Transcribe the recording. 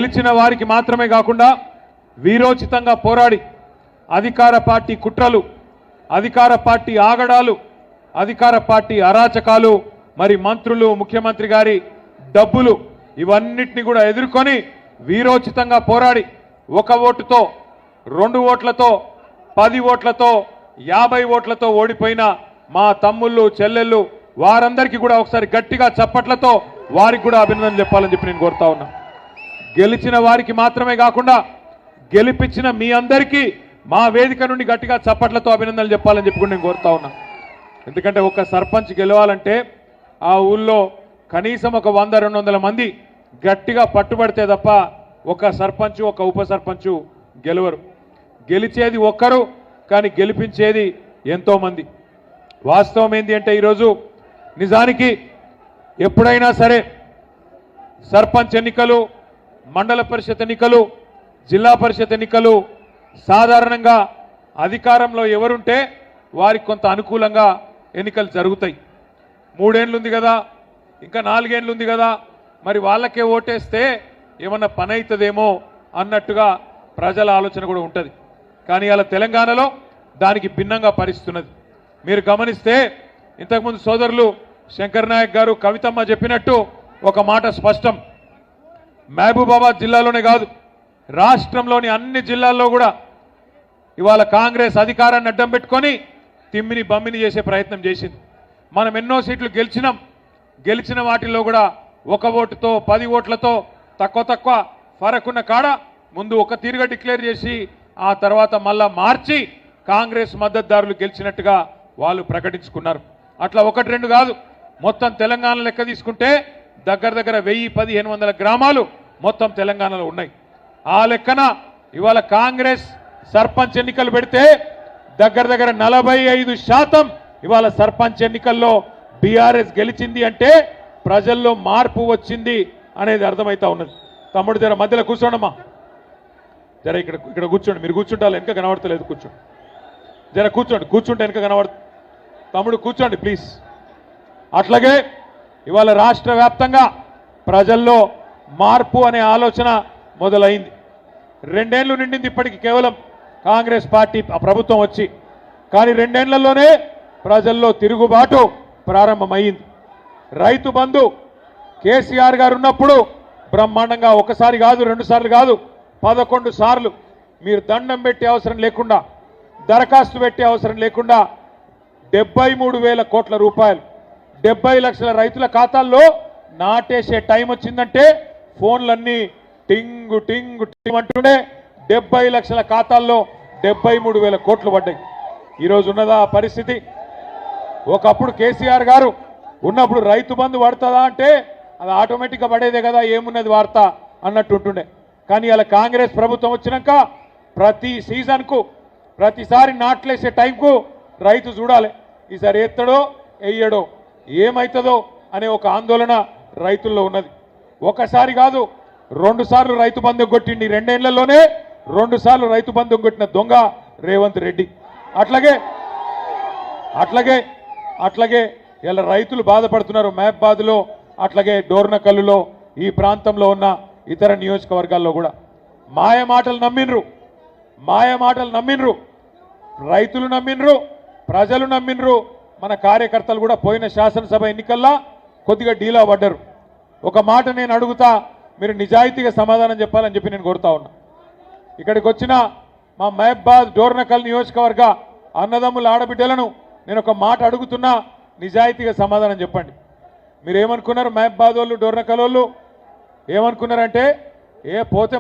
గెలిచిన వారికి మాత్రమే కాకుండా వీరోచితంగా పోరాడి అధికార పార్టీ కుట్రలు, అధికార పార్టీ ఆగడాలు, అధికార పార్టీ అరాచకాలు, మరి మంత్రులు, ముఖ్యమంత్రి గారి డబ్బులు ఇవన్నిటిని కూడా ఎదుర్కొని వీరోచితంగా పోరాడి 1 ఓటుతో, 2 ఓట్లతో, 10 ఓట్లతో, 50 ఓట్లతో ఓడిపోయిన మా తమ్ముళ్ళు, చెల్లెళ్ళు వారందరికీ కూడా ఒకసారి గట్టిగా చప్పట్లతో వారికి కూడా అభినందనలు చెప్పాలని చెప్పి నేను కోరుతా ఉన్నా. గెలిచిన వారికి మాత్రమే కాకుండా గెలిపించిన మీ అందరికీ మా వేదిక నుండి గట్టిగా చప్పట్లతో అభినందనలు చెప్పాలని చెప్పి కూడా నేను కోరుతా ఉన్నా. ఎందుకంటే ఒక సర్పంచ్ గెలవాలంటే ఆ ఊళ్ళో కనీసం ఒక 100-200 మంది గట్టిగా పట్టుబడితే తప్ప ఒక సర్పంచ్, ఒక ఉప సర్పంచ్ గెలవరు. గెలిచేది ఒక్కరు, కానీ గెలిపించేది ఎంతోమంది. వాస్తవం ఏంటి అంటే ఈరోజు నిజానికి ఎప్పుడైనా సరే సర్పంచ్ ఎన్నికలు, మండల పరిషత్ ఎన్నికలు, జిల్లా పరిషత్ ఎన్నికలు సాధారణంగా అధికారంలో ఎవరుంటే వారికి కొంత అనుకూలంగా ఎన్నికలు జరుగుతాయి. 3 ఏళ్ళు ఉంది కదా, ఇంకా 4 ఏళ్ళు ఉంది కదా, మరి వాళ్ళకే ఓటేస్తే ఏమన్నా పని అవుతుందేమో అన్నట్టుగా ప్రజల ఆలోచన కూడా ఉంటుంది. కానీ అలా తెలంగాణలో దానికి భిన్నంగా పరిస్తున్నది. మీరు గమనిస్తే ఇంతకుముందు సోదరులు శంకర్ నాయక్ గారు, కవితమ్మ చెప్పినట్టు ఒక మాట స్పష్టం. మహబూబాబాద్ జిల్లాలోనే కాదు, రాష్ట్రంలోని అన్ని జిల్లాల్లో కూడా ఇవాళ కాంగ్రెస్ అధికారాన్ని అడ్డం పెట్టుకొని తిమ్మిని బమ్మిని చేసే ప్రయత్నం చేసింది. మనం ఎన్నో సీట్లు గెలిచినాం. గెలిచిన వాటిల్లో కూడా 1 ఓటుతో, 10 ఓట్లతో తక్కువ ఫరకున్న కాడ ముందు ఒక తీరుగా డిక్లేర్ చేసి ఆ తర్వాత మళ్ళా మార్చి కాంగ్రెస్ మద్దతుదారులు గెలిచినట్టుగా వాళ్ళు ప్రకటించుకున్నారు. అట్లా 1-2 కాదు, మొత్తం తెలంగాణ లెక్క తీసుకుంటే దగ్గర 1000-1500 గ్రామాలు మొత్తం తెలంగాణలో ఉన్నాయి. ఆ లెక్కన ఇవాళ కాంగ్రెస్ సర్పంచ్ ఎన్నికలు పెడితే దగ్గర 45% ఇవాళ సర్పంచ్ ఎన్నికల్లో బీఆర్ఎస్ గెలిచింది అంటే ప్రజల్లో మార్పు వచ్చింది అనేది అర్థమవుతా ఉన్నది. తమ్ముడు జర మధ్యలో కూర్చోండమ్మా, జర ఇక్కడ కూర్చోండి. మీరు కూర్చుంటారు, వెనక కనబడతలేదు, కూర్చోండి. జర కూర్చుంటే వెనక కనబడుతుంది. తమ్ముడు కూర్చోండి ప్లీజ్. అట్లాగే ఇవాళ రాష్ట్ర వ్యాప్తంగా ప్రజల్లో మార్పు అనే ఆలోచన మొదలైంది. 2 ఏళ్ళు నిండింది ఇప్పటికి కేవలం కాంగ్రెస్ పార్టీ ప్రభుత్వం వచ్చి, కానీ 2 ఏళ్లలోనే ప్రజల్లో తిరుగుబాటు ప్రారంభమైంది. రైతు బంధు కేసీఆర్ గారు ఉన్నప్పుడు బ్రహ్మాండంగా 1 సారి కాదు, 2 సార్లు కాదు, 11 సార్లు మీరు దండం పెట్టే అవసరం లేకుండా, దరఖాస్తు పెట్టే అవసరం లేకుండా 73,000 కోట్ల రూపాయలు 70 లక్షల రైతుల ఖాతాల్లో నాటేసే టైం వచ్చిందంటే ఫోన్లన్నీ టింగు టింగు టింగ్ అంటుండే 70 లక్షల ఖాతాల్లో 73,000 కోట్లు పడ్డాయి. ఈరోజు ఉన్నదా పరిస్థితి? ఒకప్పుడు కేసీఆర్ గారు ఉన్నప్పుడు రైతు బంధు పడుతుందా అంటే అది ఆటోమేటిక్గా పడేదే కదా, ఏమున్నది వార్త అన్నట్టు ఉంటుండే. కానీ అలా కాంగ్రెస్ ప్రభుత్వం వచ్చినాక ప్రతి సీజన్కు, ప్రతిసారి నాట్లేసే టైంకు రైతు చూడాలి, ఈసారి ఎత్తడో వెయ్యడో ఏమవుతుందో అనే ఒక ఆందోళన రైతుల్లో ఉన్నది. 1 సారి కాదు, 2 సార్లు రైతు బంధు కొట్టిండి. 2 ఏళ్లలోనే 2 సార్లు రైతు బంధు కొట్టిన దొంగ రేవంత్ రెడ్డి. అట్లాగే ఇలా రైతులు బాధపడుతున్నారు మహబాద్లో, అట్లాగే డోర్నకల్లులో, ఈ ప్రాంతంలో ఉన్న ఇతర నియోజకవర్గాల్లో కూడా. మాయమాటలు నమ్మిండ్రు, రైతులు నమ్మిండ్రు, ప్రజలు నమ్మిండ్రు. మన కార్యకర్తలు కూడా పోయిన శాసనసభ ఎన్నికల్లో కొద్దిగా డీలా పడ్డారు. ఒక మాట నేను అడుగుతా, మీరు నిజాయితీగా సమాధానం చెప్పాలని చెప్పి నేను కోరుతా ఉన్నా. ఇక్కడికి వచ్చిన మా మహబాద్ డోర్నకల్ నియోజకవర్గ అన్నదమ్ముల ఆడబిడ్డలను నేను ఒక మాట అడుగుతున్నా, నిజాయితీగా సమాధానం చెప్పండి. మీరు ఏమనుకున్నారు? మహబాద్ వాళ్ళు, డోర్నకల్ వాళ్ళు ఏమనుకున్నారంటే పోతే